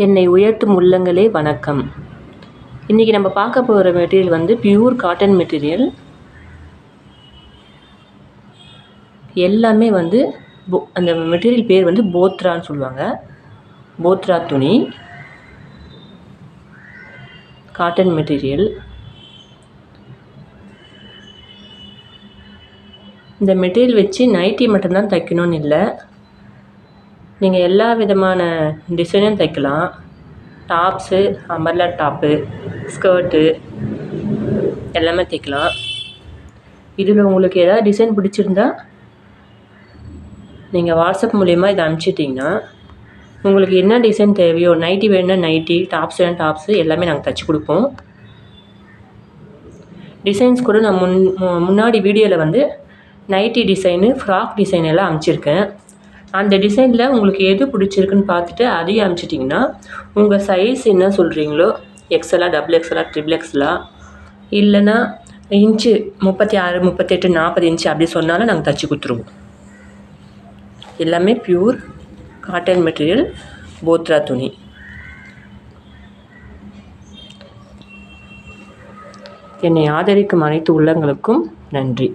என்னை உயர்த்தும் உள்ளங்களே வணக்கம். இன்றைக்கி நம்ம பார்க்க போகிற மெட்டீரியல் வந்து பியூர் காட்டன் மெட்டீரியல். எல்லாமே வந்து அந்த மெட்டீரியல் பேர் வந்து போத்ரான்னு சொல்லுவாங்க. போத்ரா துணி, காட்டன் மெட்டீரியல். இந்த மெட்டீரியல் வச்சு நைட்டி மட்டும்தான் தைக்கணும்னு இல்லை, நீங்கள் எல்லா விதமான டிசைனும் தைக்கலாம். டாப்ஸு, அம்பர்லா டாப்பு, ஸ்கர்ட்டு எல்லாமே தைக்கலாம். இதில் உங்களுக்கு ஏதாவது டிசைன் பிடிச்சிருந்தா நீங்கள் வாட்ஸ்அப் மூலயமா இதை அனுப்பிச்சிட்டிங்கன்னா உங்களுக்கு என்ன டிசைன் தேவையோ, நைட்டி வேணுன்னா நைட்டி, டாப்ஸ் வேணும் டாப்ஸு எல்லாமே நாங்கள் தைச்சி கொடுப்போம். டிசைன்ஸ் கூட நான் முன்னாடி வீடியோவில் வந்து நைட்டி டிசைனு, ஃப்ராக் டிசைன் எல்லாம் அனுப்பிச்சிருக்கேன். அந்த டிசைனில் உங்களுக்கு எது பிடிச்சிருக்குன்னு பார்த்துட்டு அதையும் அனுப்பிச்சிட்டிங்கன்னா உங்கள் சைஸ் என்ன சொல்கிறீங்களோ, எக்ஸ்எல்லா, டபுள் எக்ஸ்எல்லா, ட்ரிபிள் எக்ஸ்எல்லா, இல்லைன்னா இன்ச்சு 36, 38, 40 இன்ச்சு அப்படி சொன்னாலும் நாங்கள் தைச்சி கொடுத்துருவோம். எல்லாமே பியூர் காட்டன் மெட்டீரியல், போத்ரா துணி. என்னை ஆதரிக்கும் அனைத்து உள்ளங்களுக்கும் நன்றி.